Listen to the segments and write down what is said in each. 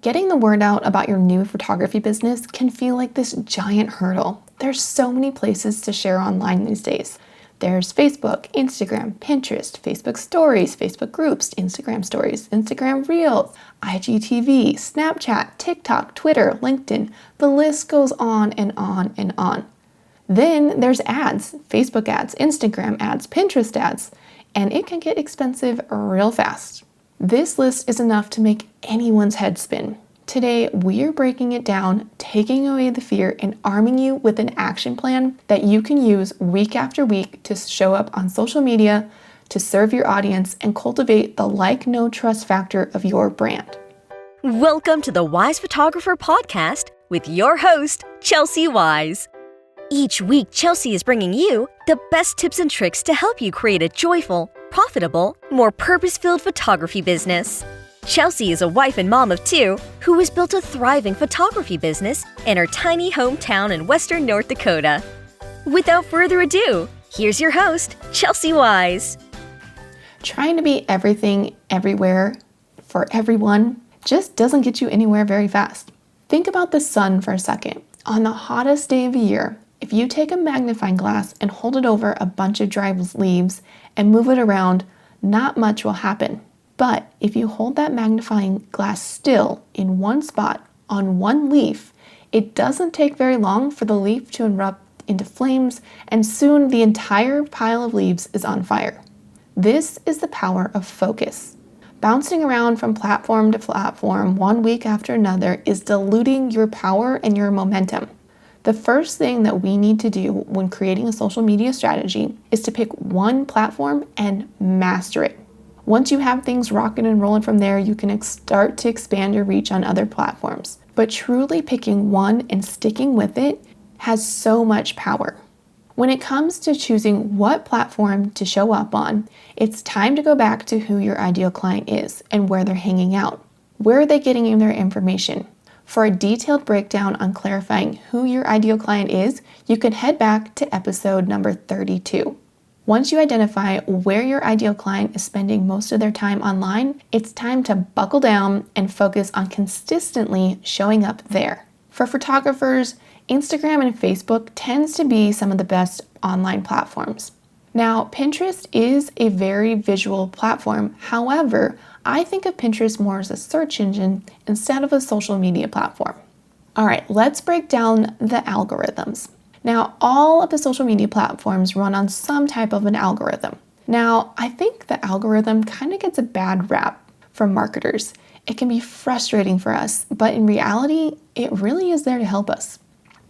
Getting the word out about your new photography business can feel like this giant hurdle. There's so many places to share online these days. There's Facebook, Instagram, Pinterest, Facebook Stories, Facebook Groups, Instagram Stories, Instagram Reels, IGTV, Snapchat, TikTok, Twitter, LinkedIn. The list goes on and on and on. Then there's ads, Facebook ads, Instagram ads, Pinterest ads, and it can get expensive real fast. This list is enough to make anyone's head spin. Today, we are breaking it down, taking away the fear, and arming you with an action plan that you can use week after week to show up on social media, to serve your audience, and cultivate the like, know, trust factor of your brand. Welcome to the Wise Photographer Podcast with your host, Chelsea Wise. Each week, Chelsea is bringing you the best tips and tricks to help you create a joyful, profitable, more purpose-filled photography business. Chelsea is a wife and mom of two who has built a thriving photography business in her tiny hometown in western North Dakota. Without further ado, here's your host, Chelsea Wise. Trying to be everything, everywhere, for everyone just doesn't get you anywhere very fast. Think about the sun for a second. On the hottest day of the year, if you take a magnifying glass and hold it over a bunch of dry leaves and move it around, not much will happen. But if you hold that magnifying glass still in one spot on one leaf, it doesn't take very long for the leaf to erupt into flames, and soon the entire pile of leaves is on fire. This is the power of focus. Bouncing around from platform to platform one week after another is diluting your power and your momentum. The first thing that we need to do when creating a social media strategy is to pick one platform and master it. Once you have things rocking and rolling from there, you can start to expand your reach on other platforms. But truly picking one and sticking with it has so much power. When it comes to choosing what platform to show up on, it's time to go back to who your ideal client is and where they're hanging out. Where are they getting their information? For a detailed breakdown on clarifying who your ideal client is, you can head back to episode number 32. Once you identify where your ideal client is spending most of their time online, it's time to buckle down and focus on consistently showing up there. For photographers, Instagram and Facebook tends to be some of the best online platforms. Now, Pinterest is a very visual platform. However, I think of Pinterest more as a search engine instead of a social media platform. All right, let's break down the algorithms. Now, all of the social media platforms run on some type of an algorithm. Now, I think the algorithm kind of gets a bad rap from marketers. It can be frustrating for us, but in reality, it really is there to help us.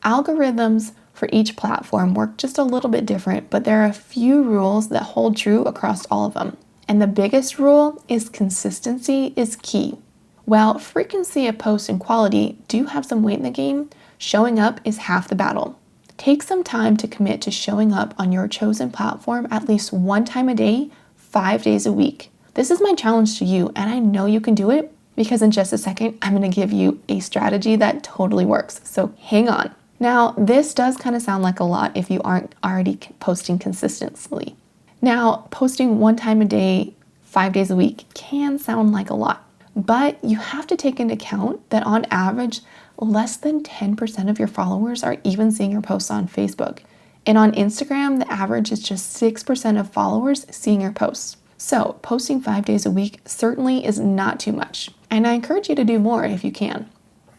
Algorithms for each platform work just a little bit different, but there are a few rules that hold true across all of them. And the biggest rule is consistency is key. While frequency of posts and quality do have some weight in the game, showing up is half the battle. Take some time to commit to showing up on your chosen platform at least one time a day, 5 days a week. This is my challenge to you, and I know you can do it because in just a second, I'm going to give you a strategy that totally works. So hang on. Now, this does kind of sound like a lot if you aren't already posting consistently. Now, posting one time a day, 5 days a week can sound like a lot, but you have to take into account that on average, less than 10% of your followers are even seeing your posts on Facebook. And on Instagram, the average is just 6% of followers seeing your posts. So posting 5 days a week certainly is not too much. And I encourage you to do more if you can.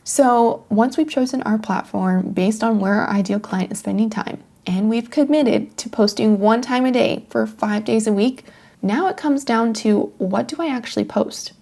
So once we've chosen our platform based on where our ideal client is spending time, and we've committed to posting one time a day for 5 days a week, now it comes down to what do I actually post?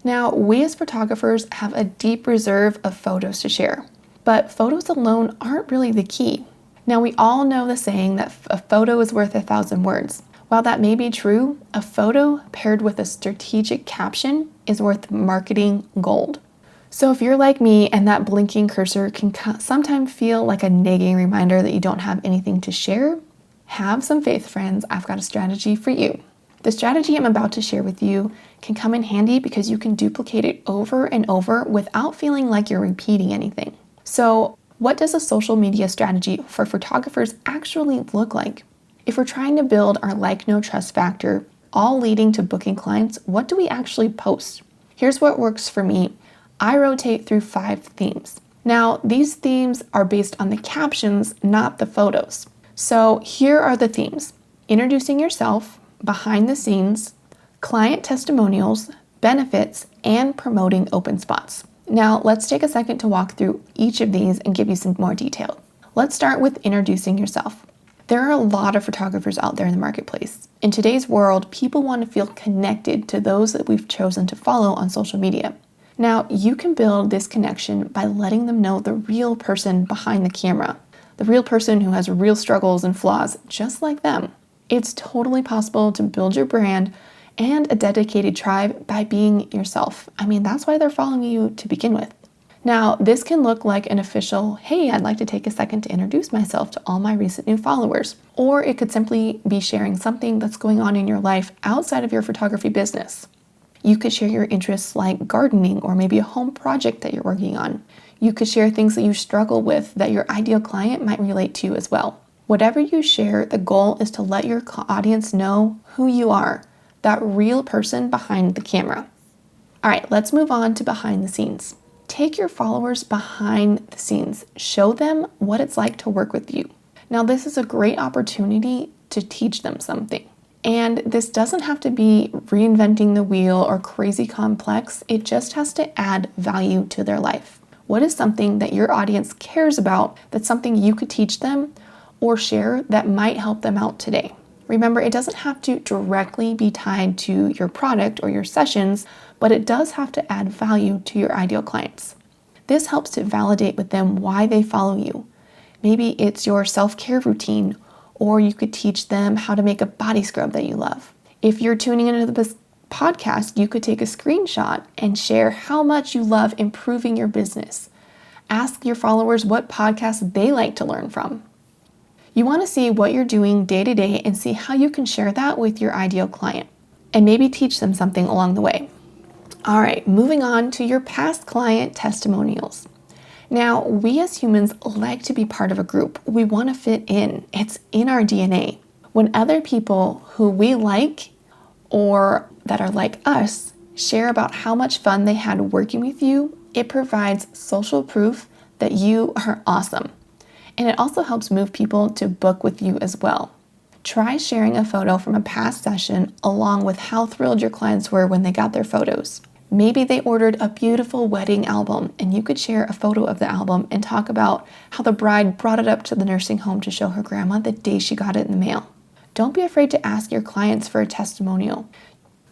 Now, we as photographers have a deep reserve of photos to share, but photos alone aren't really the key. Now, we all know the saying that a photo is worth 1,000 words. While that may be true, a photo paired with a strategic caption is worth marketing gold. So if you're like me and that blinking cursor can sometimes feel like a nagging reminder that you don't have anything to share, have some faith, friends. I've got a strategy for you. The strategy I'm about to share with you can come in handy because you can duplicate it over and over without feeling like you're repeating anything. So what does a social media strategy for photographers actually look like? If we're trying to build our like, know, trust factor, all leading to booking clients, what do we actually post? Here's what works for me. I rotate through 5 themes. Now, these themes are based on the captions, not the photos. So here are the themes: introducing yourself, behind the scenes, client testimonials, benefits, and promoting open spots. Now, let's take a second to walk through each of these and give you some more detail. Let's start with introducing yourself. There are a lot of photographers out there in the marketplace. In today's world, people want to feel connected to those that we've chosen to follow on social media. Now, you can build this connection by letting them know the real person behind the camera, the real person who has real struggles and flaws, just like them. It's totally possible to build your brand and a dedicated tribe by being yourself. I mean, that's why they're following you to begin with. Now, this can look like an official, hey, I'd like to take a second to introduce myself to all my recent new followers. Or it could simply be sharing something that's going on in your life outside of your photography business. You could share your interests like gardening or maybe a home project that you're working on. You could share things that you struggle with that your ideal client might relate to as well. Whatever you share, the goal is to let your audience know who you are, that real person behind the camera. All right, let's move on to behind the scenes. Take your followers behind the scenes. Show them what it's like to work with you. Now, this is a great opportunity to teach them something. And this doesn't have to be reinventing the wheel or crazy complex. It just has to add value to their life. What is something that your audience cares about that's something you could teach them or share that might help them out today? Remember, it doesn't have to directly be tied to your product or your sessions, but it does have to add value to your ideal clients. This helps to validate with them why they follow you. Maybe it's your self-care routine, or you could teach them how to make a body scrub that you love. If you're tuning into this podcast, you could take a screenshot and share how much you love improving your business. Ask your followers what podcasts they like to learn from. You want to see what you're doing day to day and see how you can share that with your ideal client and maybe teach them something along the way. All right, moving on to your past client testimonials. Now, we as humans like to be part of a group. We want to fit in. It's in our DNA. When other people who we like or that are like us share about how much fun they had working with you, it provides social proof that you are awesome. And it also helps move people to book with you as well. Try sharing a photo from a past session along with how thrilled your clients were when they got their photos. Maybe they ordered a beautiful wedding album and you could share a photo of the album and talk about how the bride brought it up to the nursing home to show her grandma the day she got it in the mail. Don't be afraid to ask your clients for a testimonial.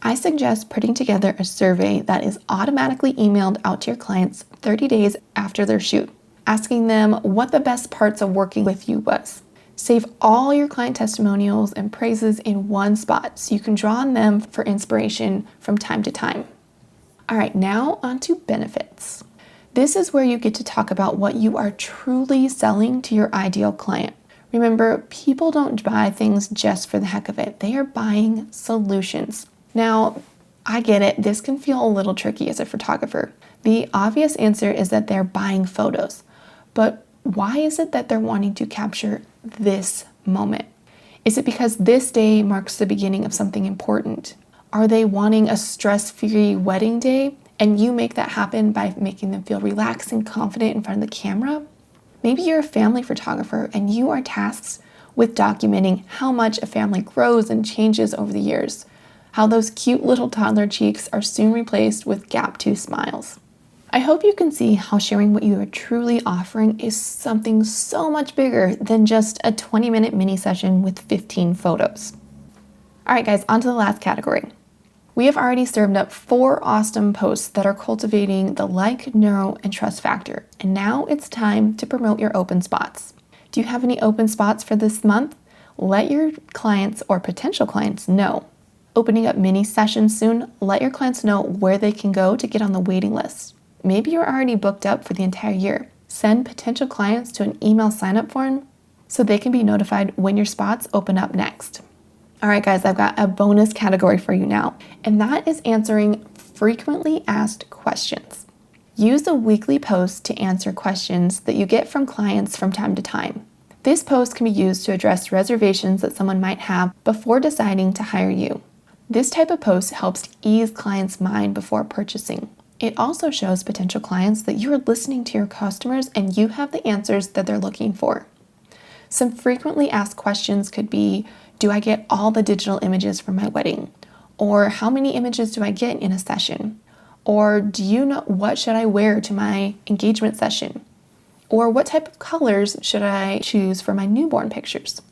I suggest putting together a survey that is automatically emailed out to your clients 30 days after their shoot, asking them what the best parts of working with you was. Save all your client testimonials and praises in one spot so you can draw on them for inspiration from time to time. All right, now on to benefits. This is where you get to talk about what you are truly selling to your ideal client. Remember, people don't buy things just for the heck of it. They are buying solutions. Now, I get it. This can feel a little tricky as a photographer. The obvious answer is that they're buying photos. But why is it that they're wanting to capture this moment? Is it because this day marks the beginning of something important? Are they wanting a stress-free wedding day and you make that happen by making them feel relaxed and confident in front of the camera? Maybe you're a family photographer and you are tasked with documenting how much a family grows and changes over the years, how those cute little toddler cheeks are soon replaced with gap-tooth smiles. I hope you can see how sharing what you are truly offering is something so much bigger than just a 20-minute mini session with 15 photos. All right, guys, on to the last category. We have already served up 4 awesome posts that are cultivating the like, know, and trust factor. And now it's time to promote your open spots. Do you have any open spots for this month? Let your clients or potential clients know. Opening up mini sessions soon, let your clients know where they can go to get on the waiting list. Maybe you're already booked up for the entire year. Send potential clients to an email sign-up form so they can be notified when your spots open up next. All right, guys, I've got a bonus category for you now, and that is answering frequently asked questions. Use a weekly post to answer questions that you get from clients from time to time. This post can be used to address reservations that someone might have before deciding to hire you. This type of post helps ease clients' mind before purchasing. It also shows potential clients that you are listening to your customers and you have the answers that they're looking for. Some frequently asked questions could be, do I get all the digital images for my wedding? Or how many images do I get in a session? Or do you know what should I wear to my engagement session? Or what type of colors should I choose for my newborn pictures?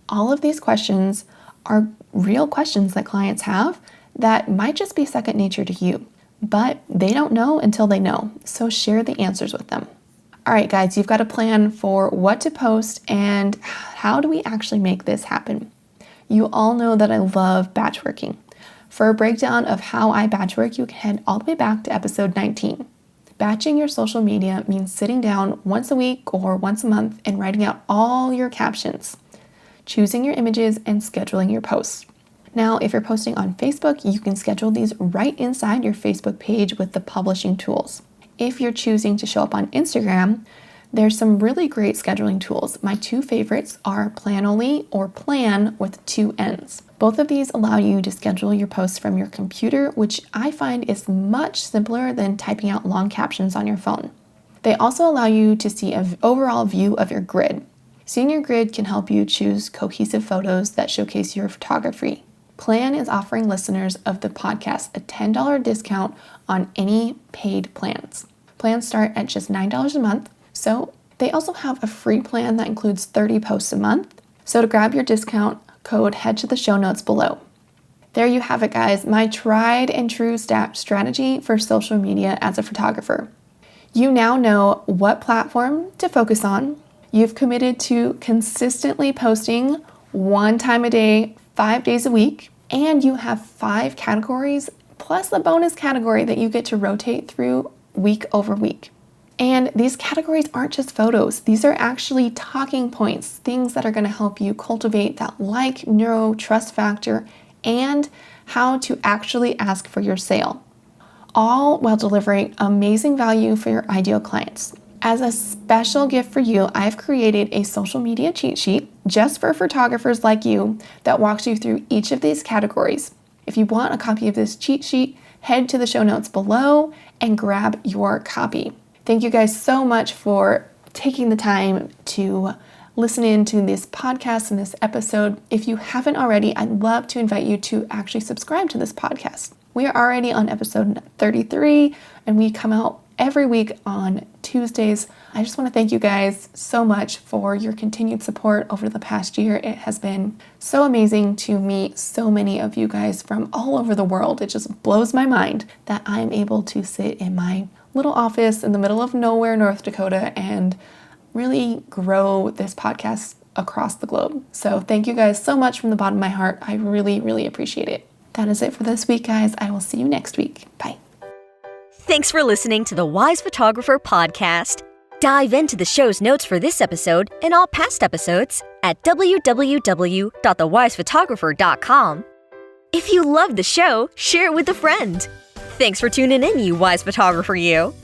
All of these questions are real questions that clients have that might just be second nature to you, but they don't know until they know. So share the answers with them. All right, guys, you've got a plan for what to post and how do we actually make this happen? You all know that I love batch working. For a breakdown of how I batch work, you can head all the way back to episode 19. Batching your social media means sitting down once a week or once a month and writing out all your captions, choosing your images, and scheduling your posts. Now, if you're posting on Facebook, you can schedule these right inside your Facebook page with the publishing tools. If you're choosing to show up on Instagram, there's some really great scheduling tools. My two favorites are Planoly or Plan with 2 N's. Both of these allow you to schedule your posts from your computer, which I find is much simpler than typing out long captions on your phone. They also allow you to see an overall view of your grid. Seeing your grid can help you choose cohesive photos that showcase your photography. Plan is offering listeners of the podcast a $10 discount on any paid plans. Plans start at just $9 a month. So they also have a free plan that includes 30 posts a month. So to grab your discount code, head to the show notes below. There you have it, guys, my tried and true strategy for social media as a photographer. You now know what platform to focus on. You've committed to consistently posting 1 time a day, 5 days a week, and you have 5 categories plus a bonus category that you get to rotate through week over week. And these categories aren't just photos. These are actually talking points, things that are going to help you cultivate that trust factor and how to actually ask for your sale, all while delivering amazing value for your ideal clients. As a special gift for you, I've created a social media cheat sheet just for photographers like you that walks you through each of these categories. If you want a copy of this cheat sheet, head to the show notes below and grab your copy. Thank you guys so much for taking the time to listen in to this podcast and this episode. If you haven't already, I'd love to invite you to actually subscribe to this podcast. We are already on episode 33 and we come out every week on Tuesdays. I just want to thank you guys so much for your continued support over the past year. It has been so amazing to meet so many of you guys from all over the world. It just blows my mind that I'm able to sit in my little office in the middle of nowhere, North Dakota, and really grow this podcast across the globe. So thank you guys so much from the bottom of my heart. I really, really appreciate it. That is it for this week, guys. I will see you next week. Bye. Thanks for listening to the Wise Photographer podcast. Dive into the show's notes for this episode and all past episodes at www.thewisephotographer.com. If you loved the show, share it with a friend. Thanks for tuning in, you Wise Photographer you.